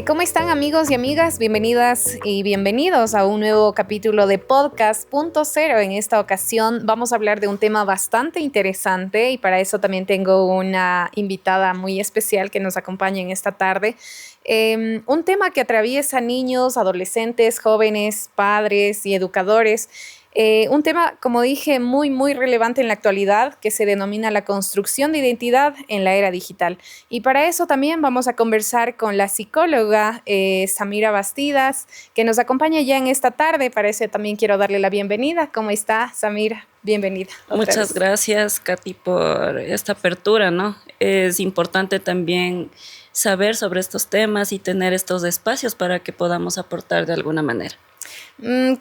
¿Cómo están amigos y amigas? Bienvenidas y bienvenidos a un nuevo capítulo de Podcast Punto Cero. En esta ocasión vamos a hablar de un tema bastante interesante y para eso también tengo una invitada muy especial que nos acompaña en esta tarde. Un tema que atraviesa niños, adolescentes, jóvenes, padres y educadores. Un tema, como dije, muy relevante en la actualidad, que se denomina la construcción de identidad en la era digital. Y para eso también vamos a conversar con la psicóloga Samira Bastidas, que nos acompaña ya en esta tarde. Para eso también quiero darle la bienvenida. ¿Cómo está, Samira? Bienvenida. Muchas gracias, Katy, por esta apertura, ¿no? Es importante también saber sobre estos temas y tener estos espacios para que podamos aportar de alguna manera.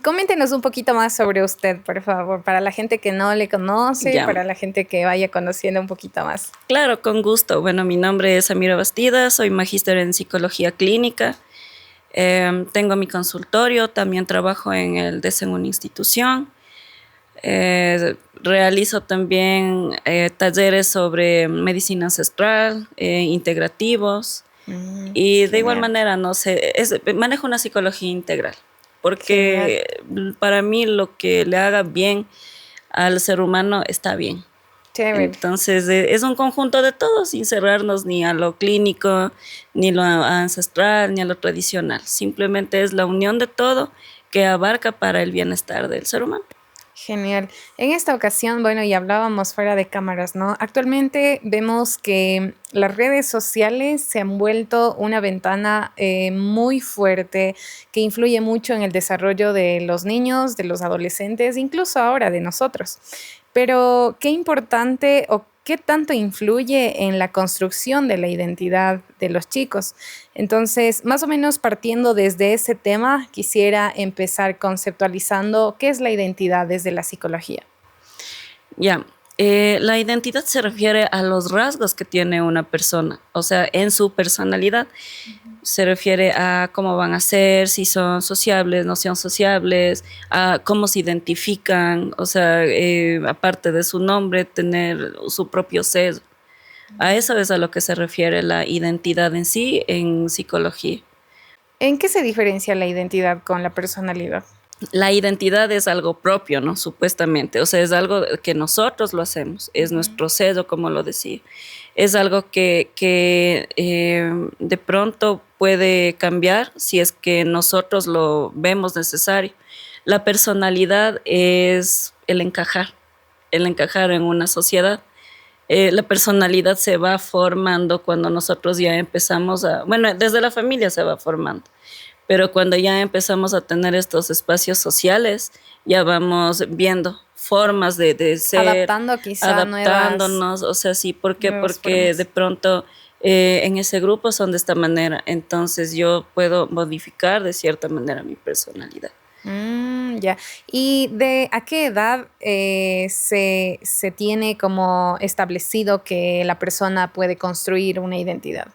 Coméntenos un poquito más sobre usted, por favor, para la gente que no le conoce, Ya. para la gente que vaya conociendo un poquito más. Claro, con gusto. Bueno, mi nombre es Samira Bastidas, soy magíster en psicología clínica. Tengo mi consultorio, también trabajo en el DES en una institución. Realizo también talleres sobre medicina ancestral, integrativos. Y de igual manera, no sé, manejo una psicología integral, porque para mí lo que le haga bien al ser humano está bien. Chévere. Entonces es un conjunto de todo, sin cerrarnos ni a lo clínico, ni lo ancestral, ni a lo tradicional. Simplemente es la unión de todo que abarca para el bienestar del ser humano. Genial. En esta ocasión, bueno, y hablábamos fuera de cámaras, ¿no? Actualmente vemos que las redes sociales se han vuelto una ventana muy fuerte que influye mucho en el desarrollo de los niños, de los adolescentes, incluso ahora de nosotros. Pero qué importante o qué tanto influye en la construcción de la identidad de los chicos. Entonces, más o menos partiendo desde ese tema, quisiera empezar conceptualizando qué es la identidad desde la psicología. Ya, la identidad se refiere a los rasgos que tiene una persona, o sea, en su personalidad. Se refiere a cómo van a ser, si son sociables, no son sociables, a cómo se identifican, o sea, aparte de su nombre, tener su propio sesgo. A eso es a lo que se refiere la identidad en sí en psicología. ¿En qué se diferencia la identidad con la personalidad? La identidad es algo propio, ¿no? Supuestamente, o sea, es algo que nosotros lo hacemos, es nuestro sello, como lo decía. Es algo que de pronto puede cambiar si es que nosotros lo vemos necesario. La personalidad es el encajar en una sociedad. La personalidad se va formando cuando nosotros ya empezamos bueno, desde la familia se va formando, pero cuando ya empezamos a tener estos espacios sociales, ya vamos viendo formas de ser, Adaptando quizá adaptándonos, o sea, sí, ¿por qué? Porque formas. de pronto en ese grupo son de esta manera, entonces yo puedo modificar de cierta manera mi personalidad. Ya. ¿Y de a qué edad se tiene como establecido que la persona puede construir una identidad?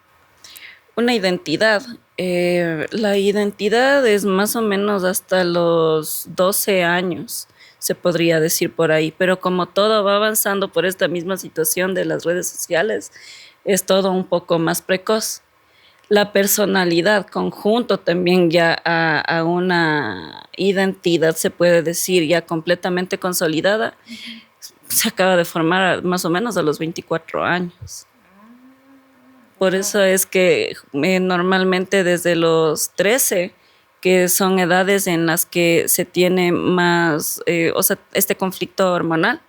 Una identidad. La identidad es más o menos hasta los 12 años, se podría decir por ahí, pero como todo va avanzando por esta misma situación de las redes sociales, es todo un poco más precoz. La personalidad conjunto también ya a una identidad, se puede decir, ya completamente consolidada, se acaba de formar más o menos a los 24 años. Por eso es que normalmente desde los 13, que son edades en las que se tiene más, o sea, este conflicto hormonal,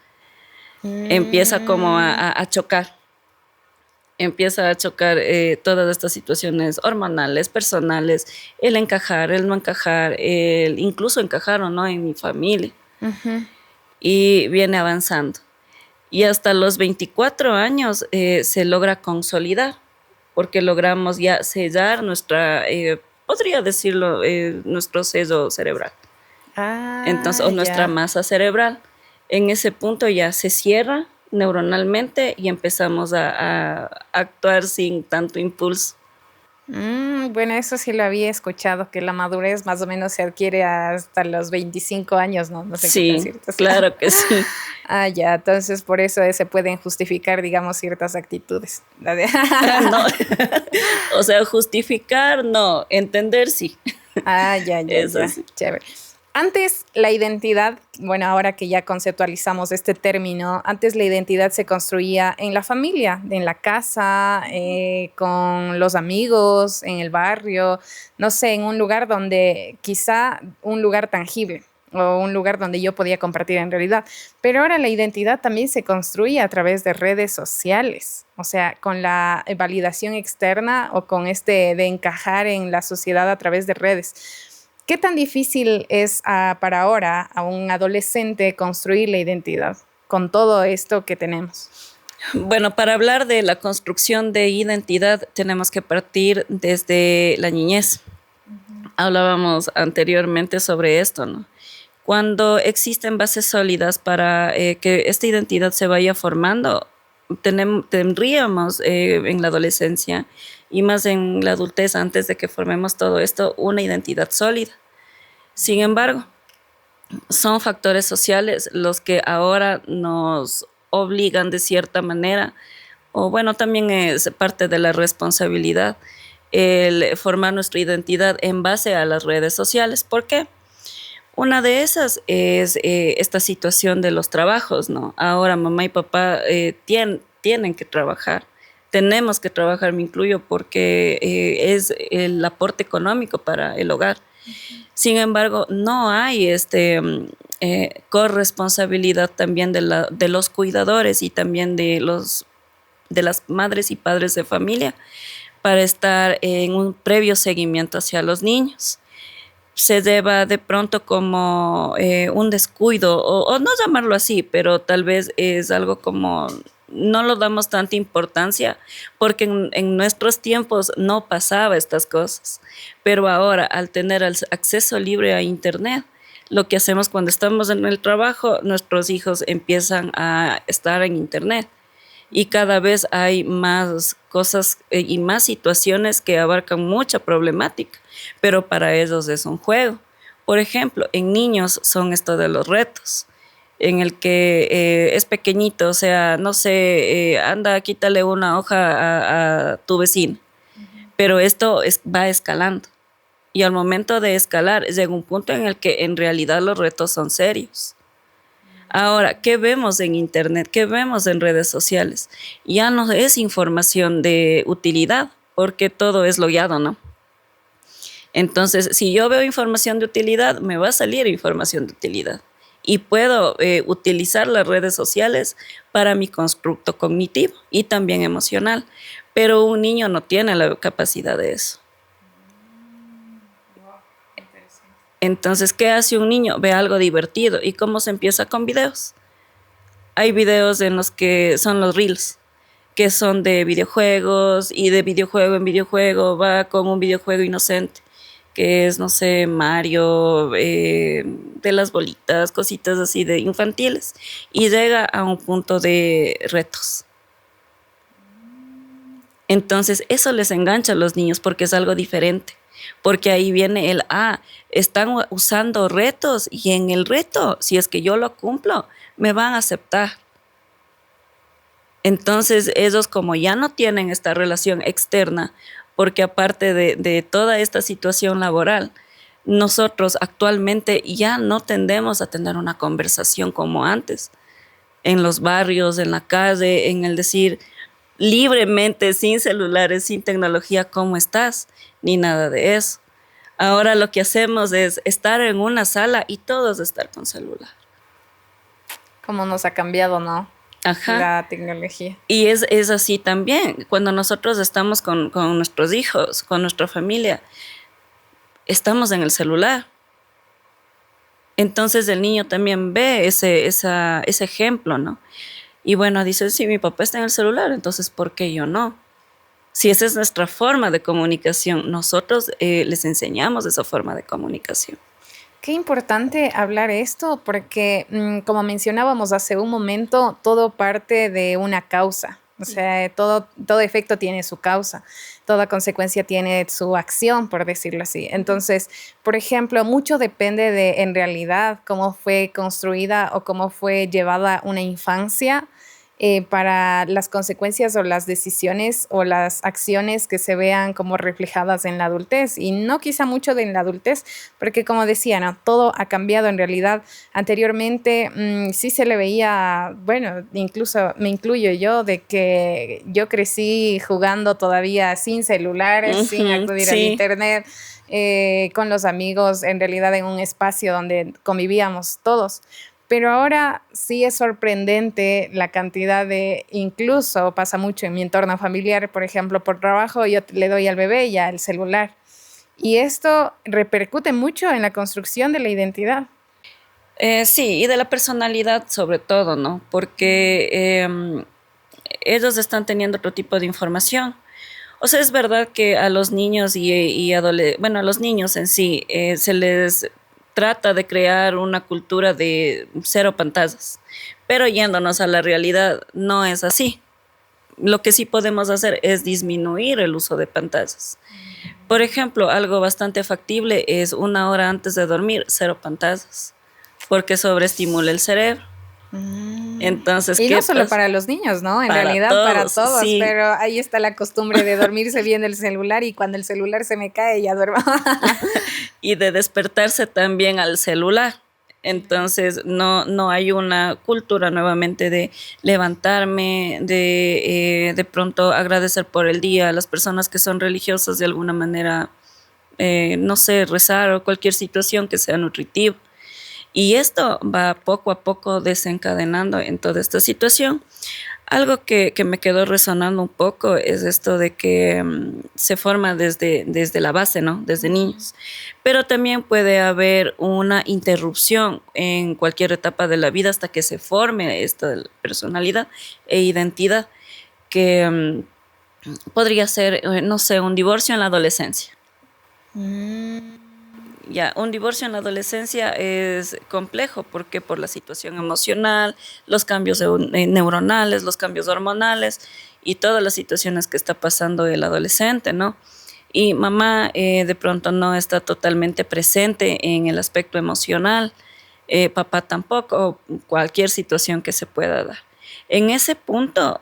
empieza como a chocar. Empieza a chocar todas estas situaciones hormonales, personales, el encajar, el no encajar, el incluso encajar o no en mi familia. Y viene avanzando. Y hasta los 24 años se logra consolidar, porque logramos ya sellar nuestra, podría decirlo, nuestro sello cerebral. Entonces, o nuestra masa cerebral. En ese punto ya se cierra neuronalmente y empezamos a actuar sin tanto impulso. Bueno, eso sí lo había escuchado, que la madurez más o menos se adquiere hasta los 25 años, ¿no? No sé qué tan Sí, cierto sea. claro que sí. Ya, entonces por eso se pueden justificar, digamos, ciertas actitudes. No, o sea, justificar, no, entender, sí. Ya, Es así. chévere. Antes la identidad, bueno, ahora que ya conceptualizamos este término, antes la identidad se construía en la familia, en la casa, con los amigos, en el barrio, no sé, en un lugar donde quizá un lugar tangible o un lugar donde yo podía compartir en realidad. Pero ahora la identidad también se construye a través de redes sociales, o sea, con la validación externa o con de encajar en la sociedad a través de redes. ¿Qué tan difícil es para ahora a un adolescente construir la identidad con todo esto que tenemos? Bueno, para hablar de la construcción de identidad tenemos que partir desde la niñez. Hablábamos anteriormente sobre esto, ¿no? Cuando existen bases sólidas para que esta identidad se vaya formando, tendríamos en la adolescencia y más en la adultez, antes de que formemos todo esto, una identidad sólida. Sin embargo, son factores sociales los que ahora nos obligan de cierta manera, o bueno, también es parte de la responsabilidad, el formar nuestra identidad en base a las redes sociales. ¿Por qué? Una de esas es esta situación de los trabajos, ¿no? Ahora mamá y papá tienen que trabajar, tenemos que trabajar, me incluyo, porque es el aporte económico para el hogar. Sin embargo, no hay corresponsabilidad también de los cuidadores y también de las madres y padres de familia para estar en un previo seguimiento hacia los niños. Se deba de pronto como un descuido, o no llamarlo así, pero tal vez es algo como no lo damos tanta importancia porque en nuestros tiempos no pasaba estas cosas, pero ahora al tener acceso libre a Internet, lo que hacemos cuando estamos en el trabajo, nuestros hijos empiezan a estar en Internet y cada vez hay más cosas y más situaciones que abarcan mucha problemática, pero para ellos es un juego. Por ejemplo, en niños son esto de los retos, en el que es pequeñito, o sea, no sé, anda, quítale una hoja a tu vecino, pero esto va escalando. Y al momento de escalar, llega un punto en el que en realidad los retos son serios. Ahora, ¿qué vemos en Internet? ¿Qué vemos en redes sociales? Ya no es información de utilidad, porque todo es logueado, ¿no? Entonces, si yo veo información de utilidad, me va a salir información de utilidad. Y puedo utilizar las redes sociales para mi constructo cognitivo y también emocional. Pero un niño no tiene la capacidad de eso. Entonces, ¿qué hace un niño? Ve algo divertido. ¿Y cómo se empieza con videos? Hay videos en los que son los reels, que son de videojuegos y de videojuego en videojuego, va con un videojuego inocente, que es, no sé, Mario, de las bolitas, cositas así de infantiles, y llega a un punto de retos. Entonces, eso les engancha a los niños porque es algo diferente. Porque ahí viene están usando retos y en el reto, si es que yo lo cumplo, me van a aceptar. Entonces, ellos como ya no tienen esta relación externa, porque aparte de toda esta situación laboral, nosotros actualmente ya no tendemos a tener una conversación como antes, en los barrios, en la calle, en el decir libremente, sin celulares, sin tecnología, ¿cómo estás? Ni nada de eso. Ahora lo que hacemos es estar en una sala y todos estar con celular. Cómo nos ha cambiado, ¿no? Ajá. La tecnología. Y es así también, cuando nosotros estamos con nuestros hijos, con nuestra familia, estamos en el celular. Entonces el niño también ve ese ejemplo, ¿no? Y bueno, dice, si mi papá está en el celular, entonces ¿por qué yo no? Si esa es nuestra forma de comunicación, nosotros les enseñamos esa forma de comunicación. Qué importante hablar esto porque, como mencionábamos hace un momento, todo parte de una causa. O sea, todo efecto tiene su causa, toda consecuencia tiene su acción, por decirlo así. Entonces, por ejemplo, mucho depende de, en realidad, cómo fue construida o cómo fue llevada una infancia para las consecuencias o las decisiones o las acciones que se vean como reflejadas en la adultez. Y no quizá mucho de en la adultez, porque como decía, ¿no? Todo ha cambiado en realidad. Anteriormente sí se le veía, bueno, incluso me incluyo yo, de que yo crecí jugando todavía sin celulares, sin Ujú, acudir al sí. internet, con los amigos, en realidad en un espacio donde convivíamos todos. Pero ahora sí es sorprendente la cantidad de, incluso pasa mucho en mi entorno familiar, por ejemplo, por trabajo yo le doy al bebé ya el celular. Y esto repercute mucho en la construcción de la identidad. Sí, y de la personalidad sobre todo, ¿no? Porque ellos están teniendo otro tipo de información. O sea, es verdad que a los niños bueno, a los niños en sí se les trata de crear una cultura de cero pantallas, pero yéndonos a la realidad, no es así. Lo que sí podemos hacer es disminuir el uso de pantallas. Por ejemplo, algo bastante factible es 1 hora antes de dormir, cero pantallas, porque sobreestimula el cerebro. Entonces, Y no ¿qué solo pasa? para los niños, ¿no? En Para realidad para todos, todos, sí. pero ahí está la costumbre de dormirse viendo el celular y cuando el celular se me cae ya duermo. Y de despertarse también al celular. Entonces, no hay una cultura nuevamente de levantarme, de pronto agradecer por el día a las personas que son religiosas de alguna manera, no sé, rezar o cualquier situación que sea nutritiva. Y esto va poco a poco desencadenando en toda esta situación. Algo que me quedó resonando un poco es esto de que se forma desde la base, ¿no? Desde niños. Pero también puede haber una interrupción en cualquier etapa de la vida hasta que se forme esta personalidad e identidad, que podría ser, no sé, un divorcio en la adolescencia. Ya, un divorcio en la adolescencia es complejo porque por la situación emocional, los cambios neuronales, los cambios hormonales y todas las situaciones que está pasando el adolescente, ¿no? Y mamá de pronto no está totalmente presente en el aspecto emocional, papá tampoco, cualquier situación que se pueda dar. En ese punto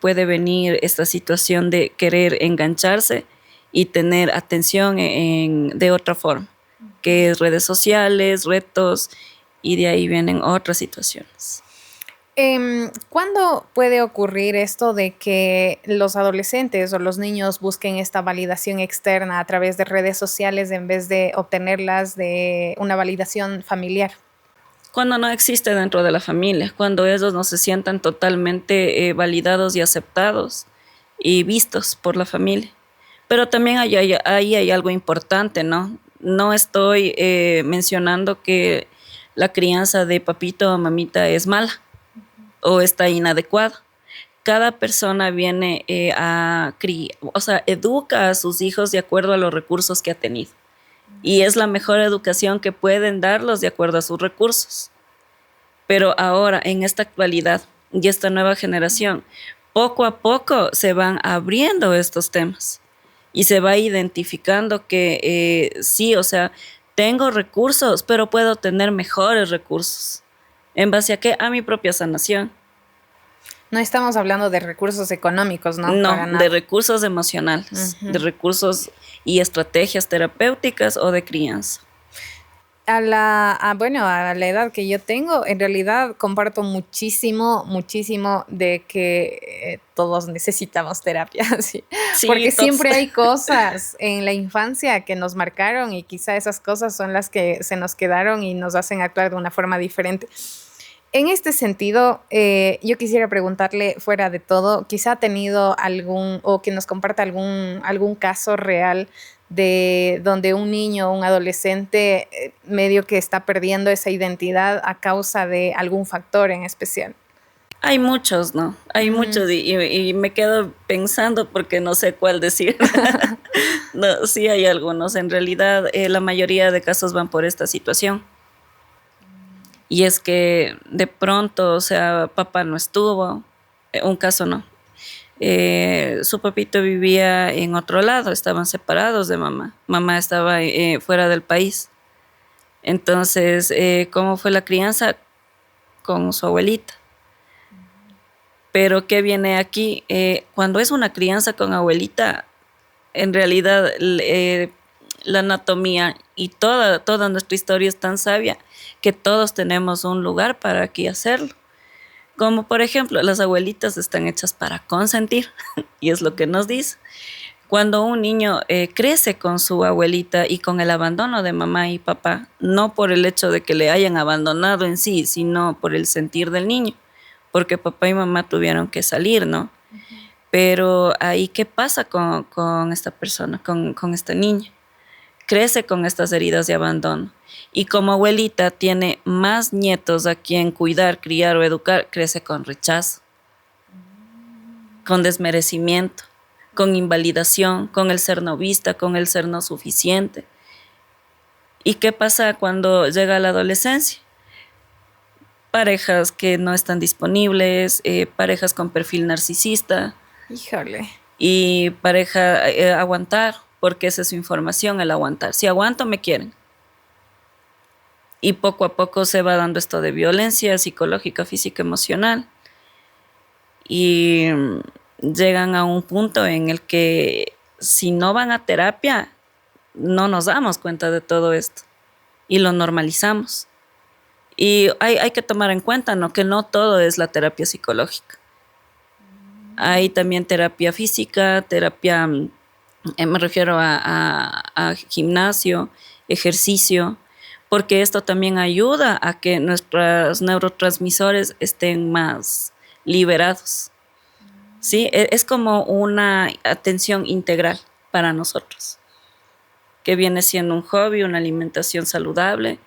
puede venir esta situación de querer engancharse y tener atención de otra forma, que es redes sociales, retos, y de ahí vienen otras situaciones. ¿Cuándo puede ocurrir esto de que los adolescentes o los niños busquen esta validación externa a través de redes sociales en vez de obtenerlas de una validación familiar? Cuando no existe dentro de la familia, cuando ellos no se sientan totalmente validados y aceptados y vistos por la familia. Pero también ahí hay algo importante, ¿no? No estoy mencionando que la crianza de papito o mamita es mala o está inadecuada. Cada persona viene o sea, educa a sus hijos de acuerdo a los recursos que ha tenido. Y es la mejor educación que pueden darlos de acuerdo a sus recursos. Pero ahora, en esta actualidad y esta nueva generación, poco a poco se van abriendo estos temas y se va identificando que sí, o sea, tengo recursos, pero puedo tener mejores recursos. ¿En base a qué? A mi propia sanación. No estamos hablando de recursos económicos, ¿no? Para No, de nada. recursos emocionales, de recursos y estrategias terapéuticas o de crianza. Bueno, a la edad que yo tengo, en realidad comparto muchísimo, muchísimo de que todos necesitamos terapia, sí. Sí, Porque todos. siempre hay cosas en la infancia que nos marcaron y quizá esas cosas son las que se nos quedaron y nos hacen actuar de una forma diferente. En este sentido, yo quisiera preguntarle, fuera de todo, quizá ha tenido algún, o que nos comparta algún caso real de donde un niño o un adolescente medio que está perdiendo esa identidad a causa de algún factor en especial. Hay muchos, ¿no? Hay Ujú. muchos y me quedo pensando porque no sé cuál decir. No, sí hay algunos. En realidad, la mayoría de casos van por esta situación. Y es que de pronto, o sea, papá no estuvo, un caso no. Su papito vivía en otro lado, estaban separados de mamá. Mamá estaba fuera del país. Entonces, ¿cómo fue la crianza? Con su abuelita. Pero ¿qué viene aquí? Cuando es una crianza con abuelita, en realidad la anatomía y toda nuestra historia es tan sabia que todos tenemos un lugar para aquí hacerlo. Como por ejemplo, las abuelitas están hechas para consentir, y es lo que nos dice. Cuando un niño crece con su abuelita y con el abandono de mamá y papá, no por el hecho de que le hayan abandonado en sí, sino por el sentir del niño, porque papá y mamá tuvieron que salir, ¿no? Pero ahí, ¿qué pasa con esta persona, con esta niña? Crece con estas heridas de abandono. Y como abuelita tiene más nietos a quien cuidar, criar o educar, crece con rechazo, con desmerecimiento, con invalidación, con el ser no vista, con el ser no suficiente. ¿Y qué pasa cuando llega la adolescencia? Parejas que no están disponibles, parejas con perfil narcisista. Híjole. Y pareja, aguantar, porque esa es su información, el aguantar. Si aguanto, me quieren. Y poco a poco se va dando esto de violencia psicológica, física, emocional. Y llegan a un punto en el que si no van a terapia, no nos damos cuenta de todo esto y lo normalizamos. Y hay que tomar en cuenta, ¿no?, que no todo es la terapia psicológica. Hay también terapia física, terapia, me refiero a gimnasio, ejercicio, porque esto también ayuda a que nuestros neurotransmisores estén más liberados. ¿Sí? Es como una atención integral para nosotros, que viene siendo un hobby, una alimentación saludable,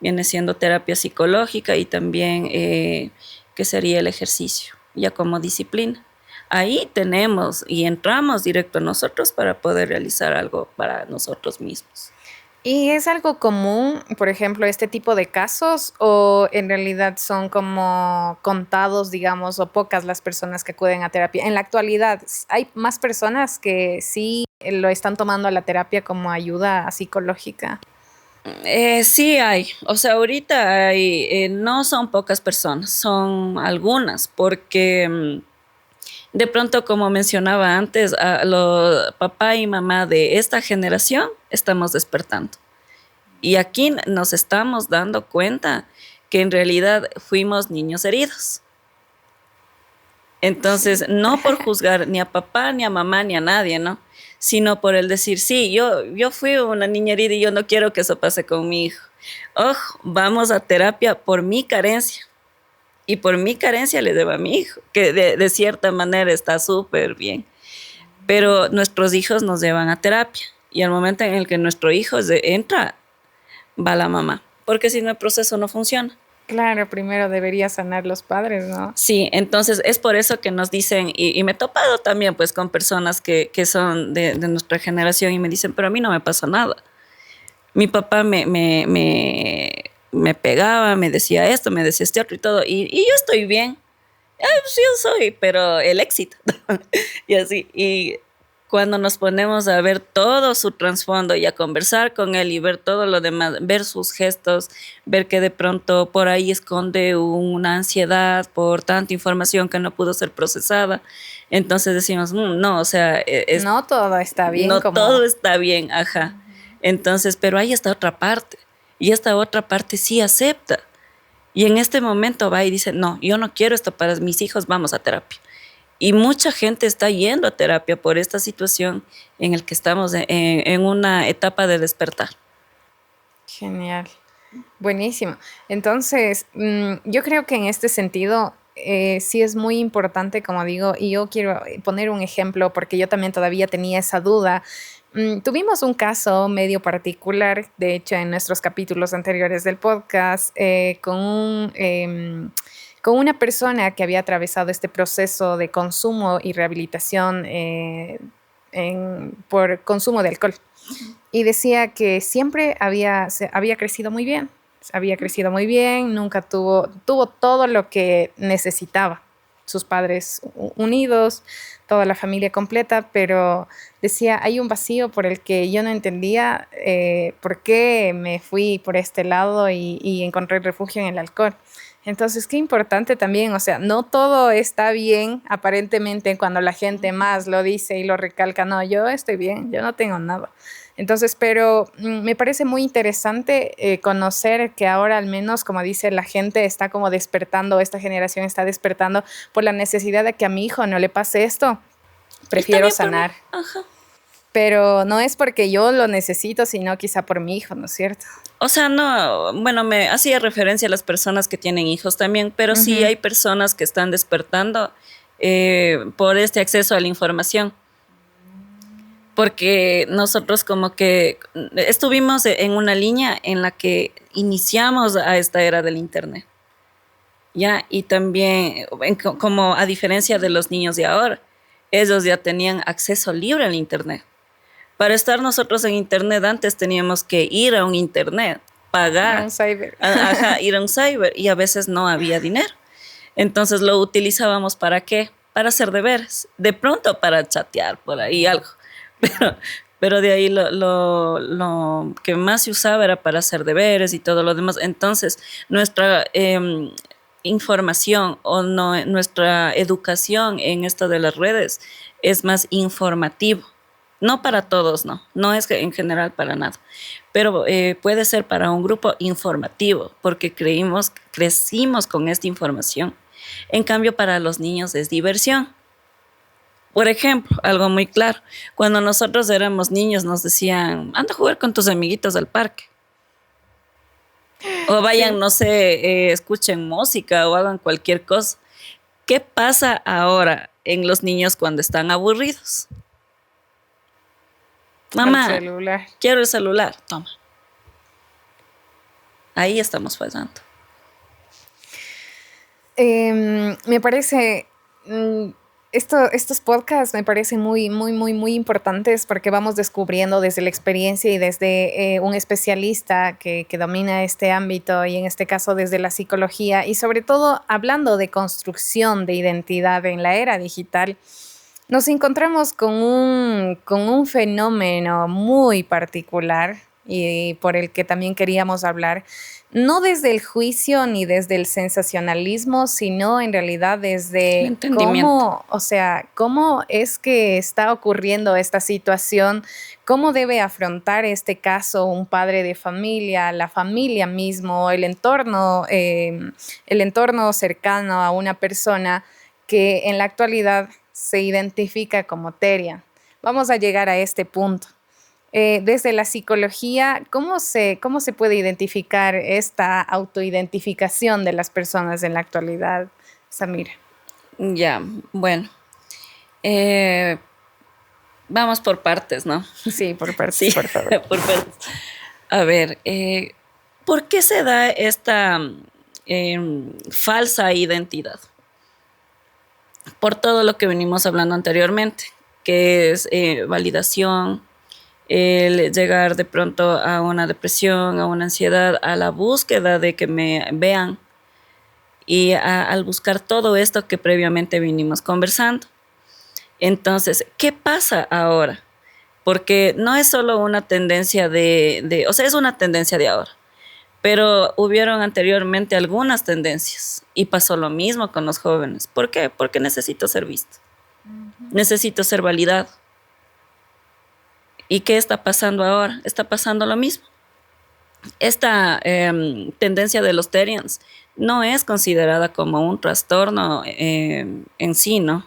viene siendo terapia psicológica y también que sería el ejercicio, ya como disciplina. Ahí tenemos y entramos directo a nosotros para poder realizar algo para nosotros mismos. ¿Y es algo común, por ejemplo, este tipo de casos, o en realidad son como contados, digamos, o pocas las personas que acuden a terapia? En la actualidad, ¿hay más personas que sí lo están tomando a la terapia como ayuda psicológica? Sí hay, o sea, ahorita hay, no son pocas personas, son algunas, porque de pronto, como mencionaba antes, a los papá y mamá de esta generación estamos despertando. Y aquí nos estamos dando cuenta que en realidad fuimos niños heridos. Entonces, no por juzgar ni a papá, ni a mamá, ni a nadie, ¿no? Sino por el decir, sí, yo fui una niña herida y yo no quiero que eso pase con mi hijo. Ojo, vamos a terapia por mi carencia. Y por mi carencia le debo a mi hijo, que de cierta manera está súper bien. Pero nuestros hijos nos llevan a terapia. Y al momento en el que nuestro hijo entra, va la mamá. Porque si no, el proceso no funciona. Claro, primero debería sanar los padres, ¿no? Sí, entonces es por eso que nos dicen, y me he topado también pues con personas que son de nuestra generación y me dicen, pero a mí no me pasa nada. Mi papá me pegaba, me decía esto, me decía este otro y todo, y yo estoy bien. Pues yo soy, pero el éxito. Y así, y cuando nos ponemos a ver todo su trasfondo y a conversar con él y ver todo lo demás, ver sus gestos, ver que de pronto por ahí esconde una ansiedad por tanta información que no pudo ser procesada, entonces decimos, no, o sea, no todo está bien. No todo está bien, ajá. Entonces, pero hay esta otra parte, y esta otra parte sí acepta. Y en este momento va y dice, no, yo no quiero esto para mis hijos, vamos a terapia. Y mucha gente está yendo a terapia por esta situación en la que estamos en una etapa de despertar. Genial. Buenísimo. Entonces, yo creo que en este sentido sí es muy importante, como digo, y yo quiero poner un ejemplo porque yo también todavía tenía esa duda. Tuvimos un caso medio particular, de hecho, en nuestros capítulos anteriores del podcast, con una persona que había atravesado este proceso de consumo y rehabilitación por consumo de alcohol. Y decía que siempre había crecido muy bien, nunca tuvo todo lo que necesitaba. sus padres unidos, toda la familia completa, pero decía, hay un vacío por el que yo no entendía por qué me fui por este lado y encontré refugio en el alcohol. Entonces, qué importante también, o sea, no todo está bien aparentemente cuando la gente más lo dice y lo recalca, no, yo estoy bien, yo no tengo nada. Entonces, pero me parece muy interesante conocer que ahora al menos, como dice la gente, está como despertando, esta generación está despertando por la necesidad de que a mi hijo no le pase esto. Y Prefiero también por mí. sanar, Ajá. pero no es porque yo lo necesito, sino quizá por mi hijo, ¿no es cierto? O sea, no, bueno, me hacía referencia a las personas que tienen hijos también, pero sí Ujú. hay personas que están despertando por este acceso a la información. Porque nosotros como que estuvimos en una línea en la que iniciamos a esta era del Internet. ¿Ya? Y también, como a diferencia de los niños de ahora, ellos ya tenían acceso libre al Internet. Para estar nosotros en Internet antes teníamos que ir a un Internet, Era un pagar, cyber. ajá, ir a un cyber y a veces no había dinero. Entonces lo utilizábamos ¿para qué? Para hacer deberes, de pronto para chatear por ahí algo. Pero, pero de ahí lo que más se usaba era para hacer deberes y todo lo demás. Entonces nuestra información o no, nuestra educación en esto de las redes es más informativo. No para todos, no. No es que en general para nada. Pero puede ser para un grupo informativo, porque crecimos con esta información. En cambio, para los niños es diversión. Por ejemplo, algo muy claro, cuando nosotros éramos niños nos decían, anda a jugar con tus amiguitos al parque. O vayan, Sí. no sé, escuchen música o hagan cualquier cosa. ¿Qué pasa ahora en los niños cuando están aburridos? Al Mamá, celular. quiero el celular. Toma. Ahí estamos fallando. Me parece, estos podcasts me parecen muy, muy, muy, muy importantes porque vamos descubriendo desde la experiencia y desde un especialista que domina este ámbito y en este caso desde la psicología y sobre todo hablando de construcción de identidad en la era digital. Nos encontramos con un fenómeno muy particular y por el que también queríamos hablar, no desde el juicio ni desde el sensacionalismo, sino en realidad El desde entendimiento. cómo, o sea, cómo es que está ocurriendo esta situación, cómo debe afrontar este caso un padre de familia, la familia mismo, el entorno cercano a una persona que en la actualidad se identifica como Terian. Vamos a llegar a este punto. Desde la psicología, cómo se puede identificar esta autoidentificación de las personas en la actualidad, Samira? Ya, bueno. Eh, Vamos por partes, ¿no? Sí, por partes, Sí, por favor. por partes. A ver, ¿por qué se da esta falsa identidad? Por todo lo que venimos hablando anteriormente, que es validación, el llegar de pronto a una depresión, a una ansiedad, a la búsqueda de que me vean y al buscar todo esto que previamente vinimos conversando. Entonces, ¿qué pasa ahora? Porque no es solo una tendencia o sea, es una tendencia de ahora, pero hubieron anteriormente algunas tendencias y pasó lo mismo con los jóvenes. ¿Por qué? Porque necesito ser visto, necesito ser validado. ¿Y qué está pasando ahora? Está pasando lo mismo. Esta tendencia de los Terians no es considerada como un trastorno en sí, ¿no?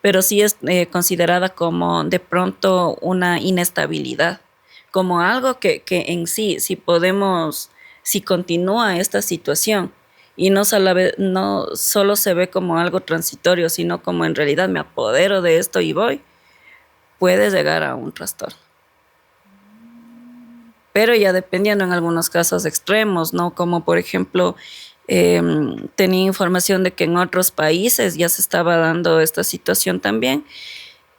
Pero sí es considerada como de pronto una inestabilidad, como algo que en sí, si continúa esta situación y no solo se ve como algo transitorio, sino como en realidad me apodero de esto y voy, puede llegar a un trastorno. Pero ya dependiendo en algunos casos extremos, ¿no? Como por ejemplo, tenía información de que en otros países ya se estaba dando esta situación también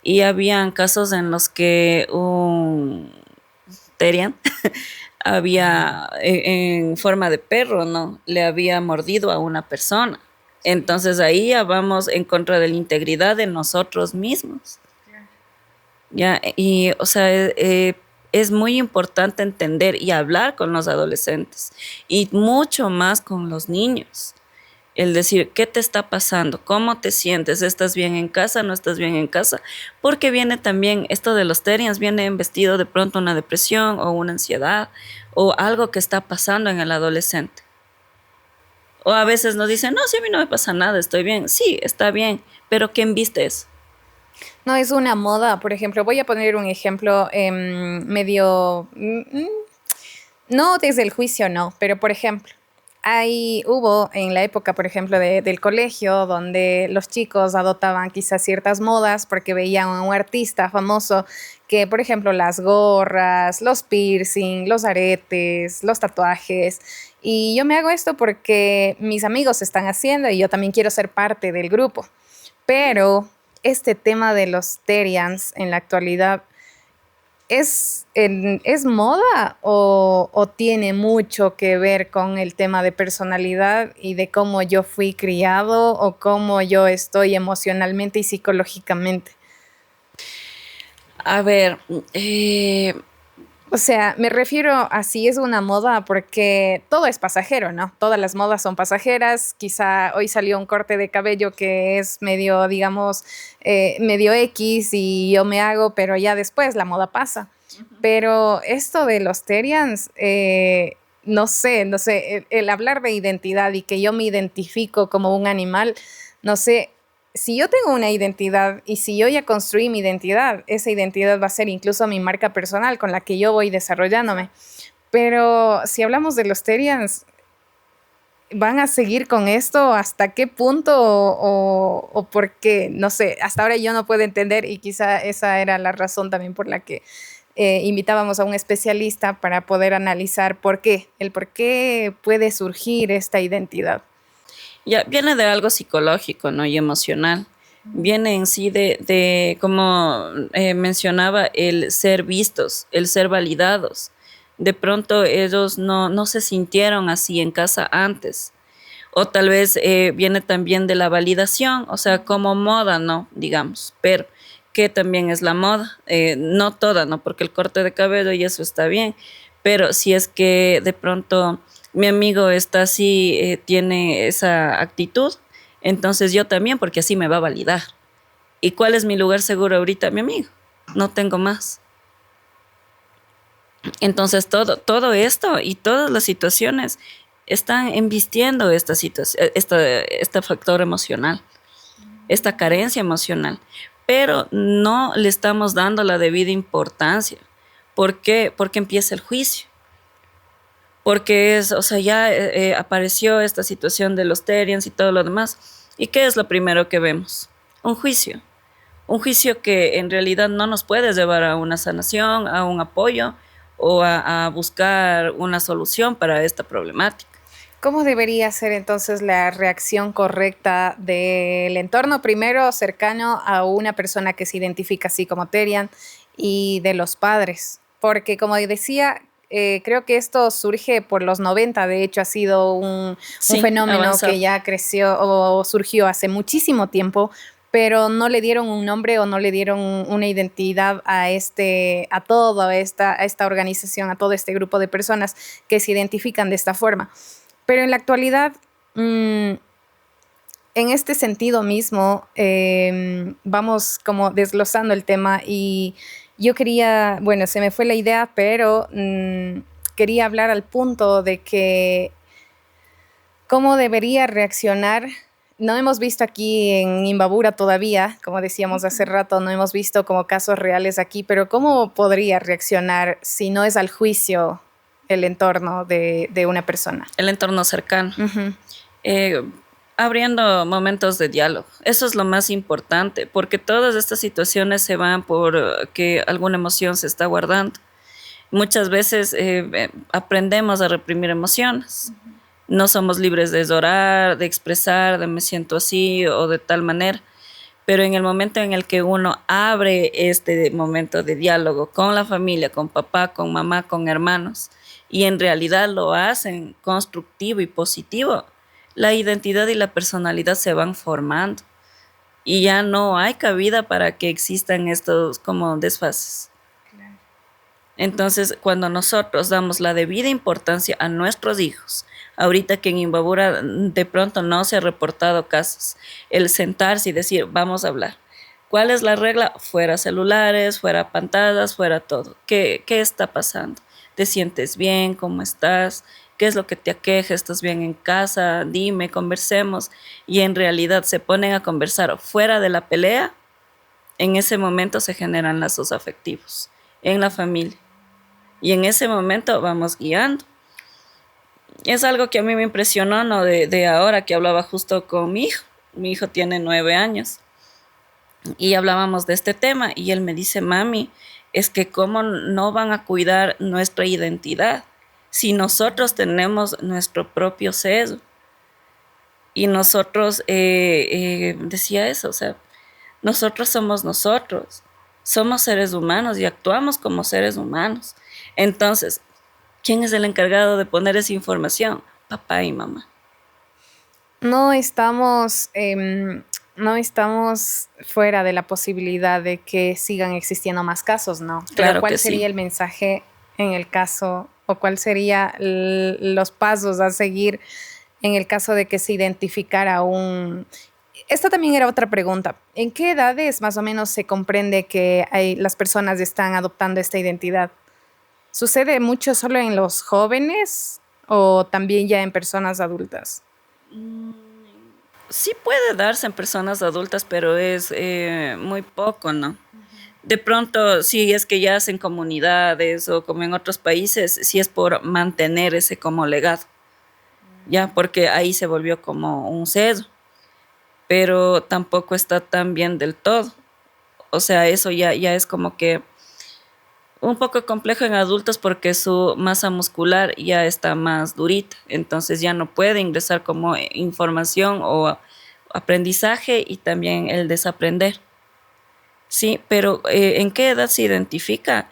y habían casos en los que un Terian había en forma de perro, ¿no? Le había mordido a una persona Entonces ahí ya vamos en contra de la integridad de nosotros mismos. Ya, y o sea, es muy importante entender y hablar con los adolescentes y mucho más con los niños. El decir, ¿qué te está pasando? ¿Cómo te sientes? ¿Estás bien en casa? ¿No estás bien en casa? Porque viene también esto de los terians, viene vestido de pronto una depresión o una ansiedad o algo que está pasando en el adolescente. O a veces nos dicen, no, si a mí no me pasa nada, estoy bien. Sí, está bien, pero ¿quién viste eso? No es una moda, por ejemplo, voy a poner un ejemplo medio, no desde el juicio, no, pero por ejemplo, hubo en la época, por ejemplo, del colegio, donde los chicos adoptaban quizás ciertas modas porque veían a un artista famoso que, por ejemplo, las gorras, los piercing, los aretes, los tatuajes. Y yo me hago esto porque mis amigos se están haciendo y yo también quiero ser parte del grupo. Pero este tema de los terians en la actualidad ¿es moda o tiene mucho que ver con el tema de personalidad y de cómo yo fui criado o cómo yo estoy emocionalmente y psicológicamente? A ver, O sea, me refiero a si es una moda porque todo es pasajero, ¿no? Todas las modas son pasajeras. Quizá hoy salió un corte de cabello que es medio, digamos, medio X y yo me hago, pero ya después la moda pasa. Pero esto de los terians, no sé, el hablar de identidad y que yo me identifico como un animal, no sé, si yo tengo una identidad y si yo ya construí mi identidad, esa identidad va a ser incluso mi marca personal con la que yo voy desarrollándome. Pero si hablamos de los terians, ¿van a seguir con esto? ¿Hasta qué punto o por qué? No sé, hasta ahora yo no puedo entender y quizá esa era la razón también por la que invitábamos a un especialista para poder analizar por qué puede surgir esta identidad. ya viene de algo psicológico, ¿no? Y emocional. Viene en sí de como mencionaba, el ser vistos, el ser validados. De pronto ellos no se sintieron así en casa antes. O tal vez viene también de la validación, o sea, como moda, ¿no? Digamos, pero que también es la moda. No toda, ¿no? Porque el corte de cabello y eso está bien, pero si es que de pronto mi amigo está así, tiene esa actitud, entonces yo también, porque así me va a validar. ¿Y cuál es mi lugar seguro ahorita, mi amigo? No tengo más. Entonces todo esto y todas las situaciones están embistiendo esta situación, este factor emocional, esta carencia emocional, pero no le estamos dando la debida importancia. ¿Por qué? Porque empieza el juicio. Porque o sea, ya apareció esta situación de los terians y todo lo demás. ¿Y qué es lo primero que vemos? Un juicio. Un juicio que en realidad no nos puede llevar a una sanación, a un apoyo o a buscar una solución para esta problemática. ¿Cómo debería ser entonces la reacción correcta del entorno primero cercano a una persona que se identifica así como terian y de los padres? Porque como decía, creo que esto surge por los 90. De hecho ha sido un Sí, fenómeno avanzar. que ya creció o surgió hace muchísimo tiempo, pero no le dieron un nombre o no le dieron una identidad a esta organización, a todo este grupo de personas que se identifican de esta forma. Pero en la actualidad, en este sentido mismo, vamos como desglosando el tema y yo quería, bueno, se me fue la idea, pero quería hablar al punto de que cómo debería reaccionar. No hemos visto aquí en Imbabura todavía, como decíamos hace rato, no hemos visto como casos reales aquí, pero ¿cómo podría reaccionar si no es al juicio el entorno de una persona? El entorno cercano. Ujú. Eh, Abriendo momentos de diálogo. Eso es lo más importante, porque todas estas situaciones se van por que alguna emoción se está guardando. Muchas veces aprendemos a reprimir emociones. No somos libres de llorar, de expresar, de me siento así o de tal manera. Pero en el momento en el que uno abre este momento de diálogo con la familia, con papá, con mamá, con hermanos, y en realidad lo hacen constructivo y positivo, la identidad y la personalidad se van formando y ya no hay cabida para que existan estos como desfases. Entonces, cuando nosotros damos la debida importancia a nuestros hijos, ahorita que en Imbabura de pronto no se ha reportado casos, el sentarse y decir, vamos a hablar. ¿Cuál es la regla? Fuera celulares, fuera pantallas, fuera todo. ¿Qué está pasando? ¿Te sientes bien? ¿Cómo estás? ¿Qué es lo que te aqueja? ¿Estás bien en casa? Dime, conversemos. Y en realidad se ponen a conversar fuera de la pelea. En ese momento se generan lazos afectivos en la familia. Y en ese momento vamos guiando. Es algo que a mí me impresionó, ¿no? De ahora que hablaba justo con mi hijo. Mi hijo tiene 9 años. Y hablábamos de este tema y él me dice, mami, es que cómo no van a cuidar nuestra identidad si nosotros tenemos nuestro propio sesgo. Y nosotros, decía eso, o sea, nosotros, somos seres humanos y actuamos como seres humanos. Entonces, ¿quién es el encargado de poner esa información? Papá y mamá. No estamos, no estamos fuera de la posibilidad de que sigan existiendo más casos, ¿no? Pero Claro ¿cuál que sería sí. el mensaje en el caso o cuál sería los pasos a seguir en el caso de que se identificara un... Esta también era otra pregunta. ¿En qué edades más o menos se comprende que las personas están adoptando esta identidad? ¿Sucede mucho solo en los jóvenes o también ya en personas adultas? Sí puede darse en personas adultas, pero es muy poco, ¿no? De pronto, si es que ya hacen comunidades o como en otros países, sí es por mantener ese como legado, ya, porque ahí se volvió como un sesgo, pero tampoco está tan bien del todo. O sea, eso ya es como que un poco complejo en adultos porque su masa muscular ya está más durita, entonces ya no puede ingresar como información o aprendizaje y también el desaprender. Sí, pero ¿en qué edad se identifica?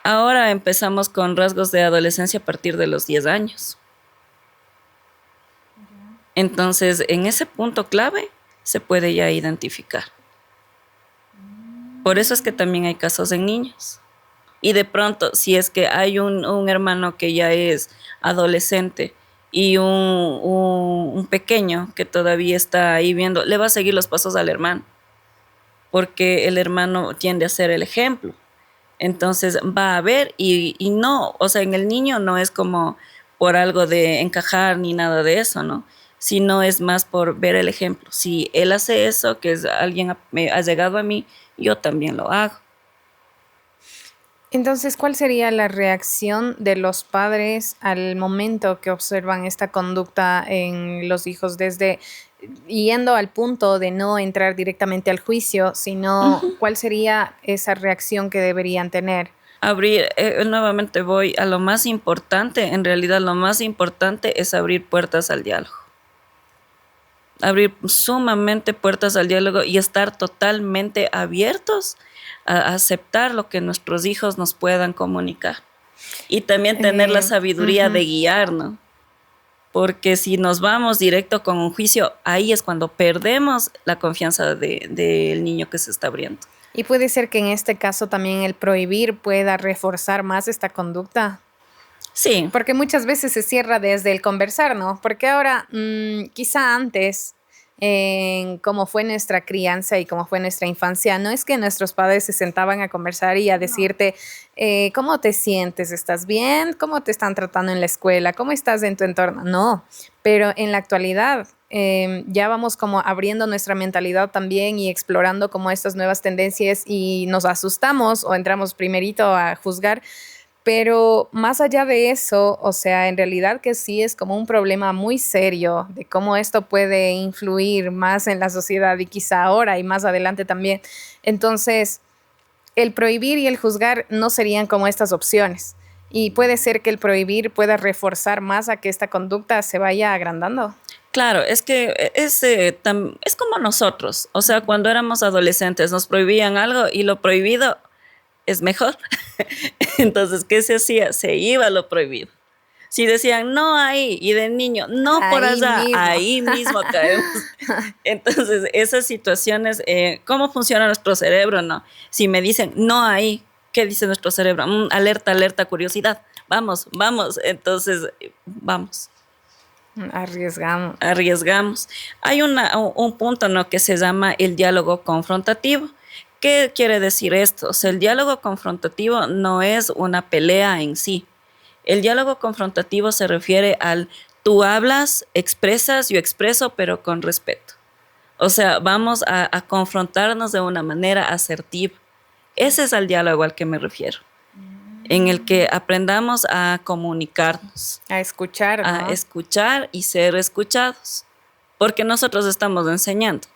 Ahora empezamos con rasgos de adolescencia a partir de los 10 años. Entonces, en ese punto clave se puede ya identificar. Por eso es que también hay casos en niños. Y de pronto, si es que hay un hermano que ya es adolescente y un pequeño que todavía está ahí viendo, le va a seguir los pasos al hermano, porque el hermano tiende a ser el ejemplo. Entonces va a ver y no, o sea, en el niño no es como por algo de encajar ni nada de eso, ¿no? Sino es más por ver el ejemplo. Si él hace eso, que es alguien me ha llegado a mí, yo también lo hago. Entonces, ¿cuál sería la reacción de los padres al momento que observan esta conducta en los hijos, desde yendo al punto de no entrar directamente al juicio, sino cuál sería esa reacción que deberían tener? Abrir, nuevamente voy a lo más importante, en realidad lo más importante es abrir puertas al diálogo. Abrir sumamente puertas al diálogo y estar totalmente abiertos a aceptar lo que nuestros hijos nos puedan comunicar. Y también tener la sabiduría de guiar, ¿no? Porque si nos vamos directo con un juicio, ahí es cuando perdemos la confianza del niño que se está abriendo. Y puede ser que en este caso también el prohibir pueda reforzar más esta conducta. Sí. Porque muchas veces se cierra desde el conversar, ¿no? Porque ahora, quizá antes, en cómo fue nuestra crianza y cómo fue nuestra infancia, no es que nuestros padres se sentaban a conversar y a decirte, ¿cómo te sientes? ¿Estás bien? ¿Cómo te están tratando en la escuela? ¿Cómo estás en tu entorno? No, pero en la actualidad ya vamos como abriendo nuestra mentalidad también y explorando como estas nuevas tendencias y nos asustamos o entramos primerito a juzgar. Pero más allá de eso, o sea, en realidad que sí es como un problema muy serio de cómo esto puede influir más en la sociedad y quizá ahora y más adelante también. Entonces, el prohibir y el juzgar no serían como estas opciones. Y puede ser que el prohibir pueda reforzar más a que esta conducta se vaya agrandando. Claro, es que es como nosotros. O sea, cuando éramos adolescentes nos prohibían algo y lo prohibido es mejor. Entonces, ¿qué se hacía? Se iba a lo prohibido. Si decían no ahí y de niño, no por Ahí allá, mismo. ahí mismo caemos. Entonces, esas situaciones, ¿cómo funciona nuestro cerebro? No, si me dicen no ahí, ¿qué dice nuestro cerebro? Alerta, alerta, curiosidad. Vamos, vamos. Entonces, vamos. Arriesgamos. Arriesgamos. Hay un punto, ¿no?, que se llama el diálogo confrontativo. ¿Qué quiere decir esto? O sea, el diálogo confrontativo no es una pelea en sí. El diálogo confrontativo se refiere al tú hablas, expresas, yo expreso, pero con respeto. O sea, vamos a confrontarnos de una manera asertiva. Ese es el diálogo al que me refiero, en el que aprendamos a comunicarnos, A escuchar, ¿no? a escuchar y ser escuchados, porque nosotros estamos enseñando.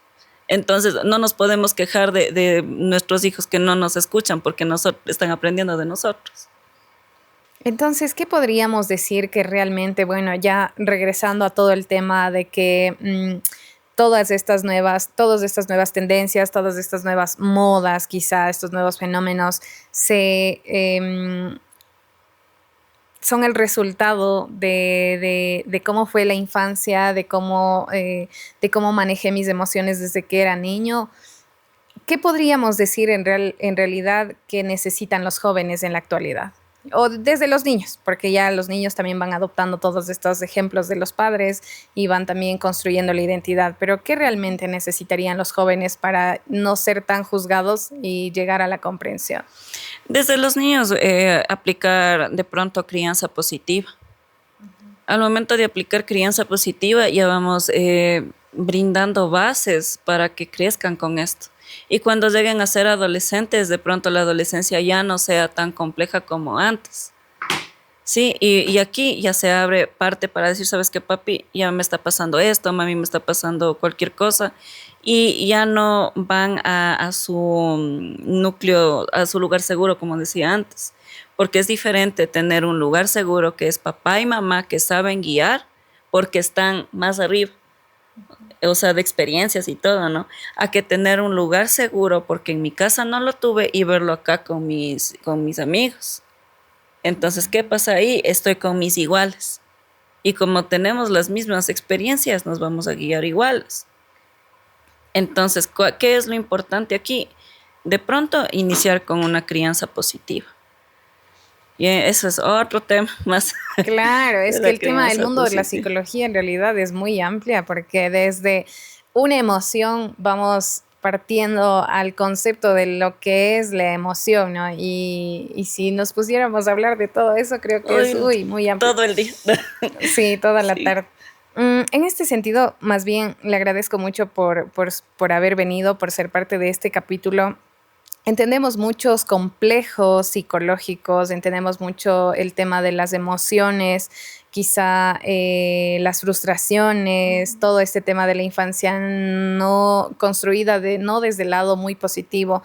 Entonces, no nos podemos quejar de nuestros hijos que no nos escuchan porque están aprendiendo de nosotros. Entonces, ¿qué podríamos decir que realmente, bueno, ya regresando a todo el tema de que todas estas nuevas tendencias, todas estas nuevas modas, quizá estos nuevos fenómenos, son el resultado de cómo fue la infancia, de cómo manejé mis emociones desde que era niño? ¿Qué podríamos decir en realidad que necesitan los jóvenes en la actualidad? O desde los niños, porque ya los niños también van adoptando todos estos ejemplos de los padres y van también construyendo la identidad. Pero ¿qué realmente necesitarían los jóvenes para no ser tan juzgados y llegar a la comprensión? Desde los niños, aplicar de pronto crianza positiva. Al momento de aplicar crianza positiva, ya vamos brindando bases para que crezcan con esto. Y cuando lleguen a ser adolescentes, de pronto la adolescencia ya no sea tan compleja como antes. Sí, y aquí ya se abre parte para decir, ¿sabes qué, papi? Ya me está pasando esto, mami, me está pasando cualquier cosa. Y ya no van a su núcleo, a su lugar seguro, como decía antes. Porque es diferente tener un lugar seguro que es papá y mamá que saben guiar porque están más arriba, o sea, de experiencias y todo, ¿no? A que tener un lugar seguro porque en mi casa no lo tuve y verlo acá con mis amigos. Entonces, ¿qué pasa ahí? Estoy con mis iguales. Y como tenemos las mismas experiencias, nos vamos a guiar iguales. Entonces, ¿qué es lo importante aquí? De pronto, iniciar con una crianza positiva. Y eso es otro tema más. Claro, es De que la el tema del crianza mundo de la positiva. psicología en realidad es muy amplia porque desde una emoción vamos partiendo al concepto de lo que es la emoción, ¿no? Y si nos pusiéramos a hablar de todo eso, creo que es, Uy, muy amplio. todo el día. Sí, toda la Sí. tarde. En este sentido, más bien, le agradezco mucho por haber venido, por ser parte de este capítulo. Entendemos muchos complejos psicológicos, entendemos mucho el tema de las emociones, quizá las frustraciones, todo este tema de la infancia no construida, no desde el lado muy positivo.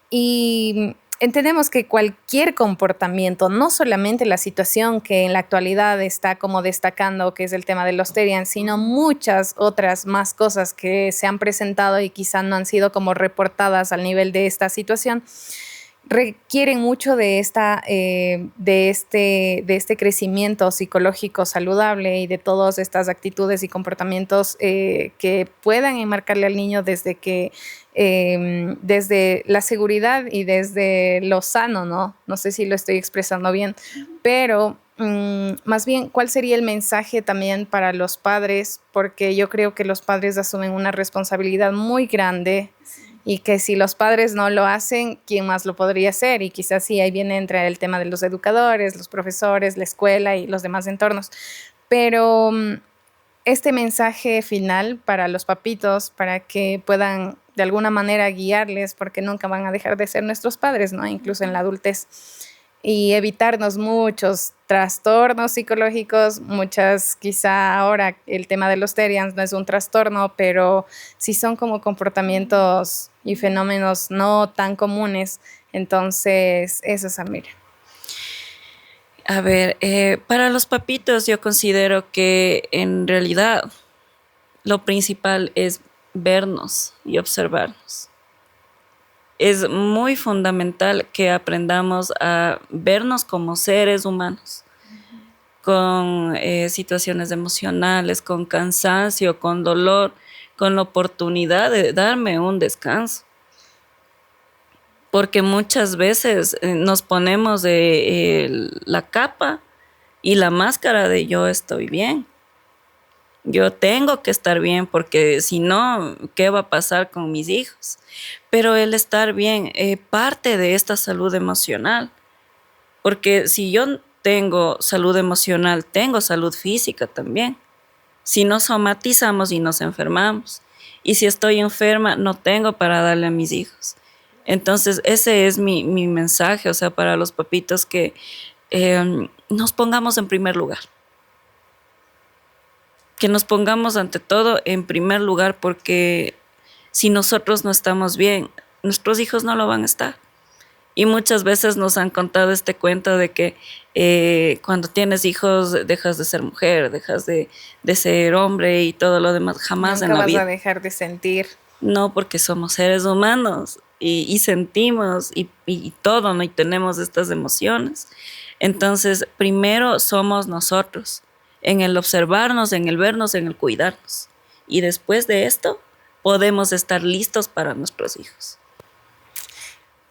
Y entendemos que cualquier comportamiento, no solamente la situación que en la actualidad está como destacando, que es el tema de los Terians, sino muchas otras más cosas que se han presentado y quizá no han sido como reportadas al nivel de esta situación, requieren mucho de este crecimiento psicológico saludable y de todas estas actitudes y comportamientos que puedan enmarcarle al niño desde la seguridad y desde lo sano, ¿no? No sé si lo estoy expresando bien, pero más bien, ¿cuál sería el mensaje también para los padres? Porque yo creo que los padres asumen una responsabilidad muy grande y que si los padres no lo hacen, ¿quién más lo podría hacer? Y quizás sí, ahí viene entre el tema de los educadores, los profesores, la escuela y los demás entornos. Pero este mensaje final para los papitos, para que puedan de alguna manera guiarles, porque nunca van a dejar de ser nuestros padres, ¿no? Incluso en la adultez. Y evitarnos muchos trastornos psicológicos, quizá ahora el tema de los Terians no es un trastorno, pero sí son como comportamientos y fenómenos no tan comunes. Entonces, eso es, Amir. A ver, para los papitos yo considero que en realidad lo principal es vernos y observarnos. Es muy fundamental que aprendamos a vernos como seres humanos. con situaciones emocionales, con cansancio, con dolor, con la oportunidad de darme un descanso. Porque muchas veces nos ponemos la capa y la máscara de yo estoy bien. Yo tengo que estar bien porque si no, ¿qué va a pasar con mis hijos? Pero el estar bien parte de esta salud emocional. Porque si yo tengo salud emocional, tengo salud física también. Si no somatizamos y nos enfermamos. Y si estoy enferma, no tengo para darle a mis hijos. Entonces, ese es mi mensaje, o sea, para los papitos que nos pongamos en primer lugar. Que nos pongamos ante todo en primer lugar, porque si nosotros no estamos bien, nuestros hijos no lo van a estar. Y muchas veces nos han contado este cuento de que cuando tienes hijos dejas de ser mujer, dejas de ser hombre y todo lo demás. Jamás en la vida. Nunca vas a dejar de sentir. No, porque somos seres humanos y sentimos y todo, ¿no? Y tenemos estas emociones. Entonces, primero somos nosotros, en el observarnos, en el vernos, en el cuidarnos. Y después de esto, podemos estar listos para nuestros hijos.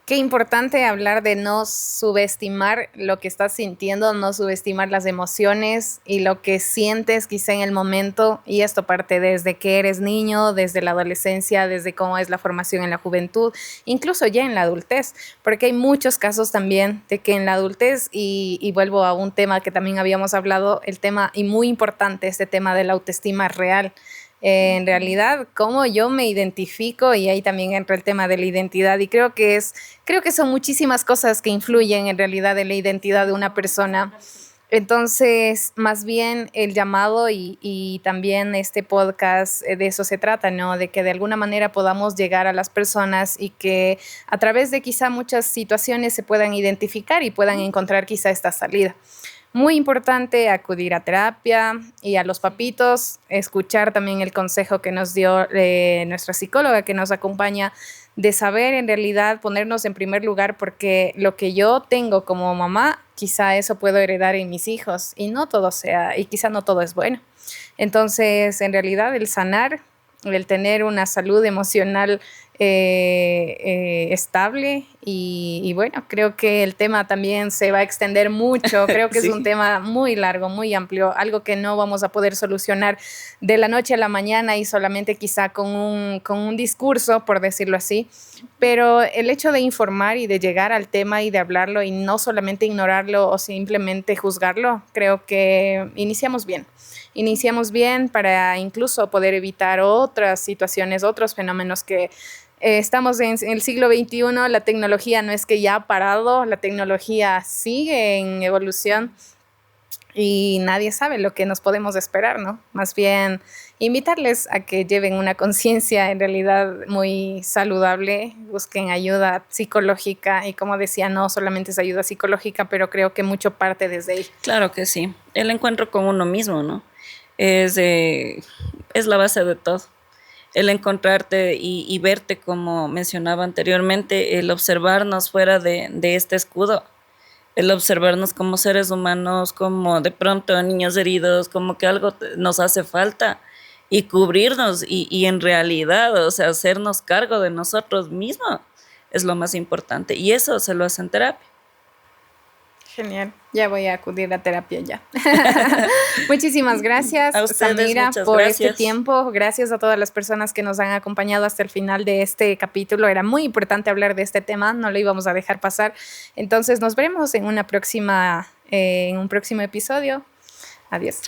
Qué importante hablar de no subestimar lo que estás sintiendo, no subestimar las emociones y lo que sientes quizá en el momento. Y esto parte desde que eres niño, desde la adolescencia, desde cómo es la formación en la juventud, incluso ya en la adultez. Porque hay muchos casos también de que en la adultez, y vuelvo a un tema que también habíamos hablado, el tema, y muy importante, este tema de la autoestima real. En realidad, cómo yo me identifico, y ahí también entra el tema de la identidad, y creo que son muchísimas cosas que influyen en realidad en la identidad de una persona. Entonces, más bien el llamado y también este podcast, de eso se trata, ¿no? De que de alguna manera podamos llegar a las personas y que a través de quizá muchas situaciones se puedan identificar y puedan encontrar quizá esta salida. Muy importante acudir a terapia, y a los papitos escuchar también el consejo que nos dio nuestra psicóloga que nos acompaña, de saber en realidad ponernos en primer lugar, porque lo que yo tengo como mamá, quizá eso puedo heredar en mis hijos, y quizá no todo es bueno. Entonces, en realidad, el sanar, el tener una salud emocional estable, y bueno, creo que el tema también se va a extender mucho, creo que sí. Es un tema muy largo, muy amplio, algo que no vamos a poder solucionar de la noche a la mañana y solamente quizá con un discurso, por decirlo así, pero el hecho de informar y de llegar al tema y de hablarlo y no solamente ignorarlo o simplemente juzgarlo, creo que iniciamos bien para incluso poder evitar otras situaciones, otros fenómenos que estamos en el siglo XXI. La tecnología no es que ya ha parado, la tecnología sigue en evolución y nadie sabe lo que nos podemos esperar, ¿no? Más bien invitarles a que lleven una conciencia en realidad muy saludable, busquen ayuda psicológica, y como decía, no solamente es ayuda psicológica, pero creo que mucho parte desde ahí. Claro que sí, el encuentro con uno mismo, ¿no? Es la base de todo. El encontrarte y verte, como mencionaba anteriormente, el observarnos fuera de este escudo, el observarnos como seres humanos, como de pronto niños heridos, como que algo nos hace falta, y cubrirnos y en realidad, o sea, hacernos cargo de nosotros mismos es lo más importante, y eso se lo hace en terapia. Genial, ya voy a acudir a terapia ya. Muchísimas gracias, a ustedes, Samira, por gracias. Este tiempo. Gracias a todas las personas que nos han acompañado hasta el final de este capítulo. Era muy importante hablar de este tema, no lo íbamos a dejar pasar. Entonces nos veremos en un próximo episodio. Adiós.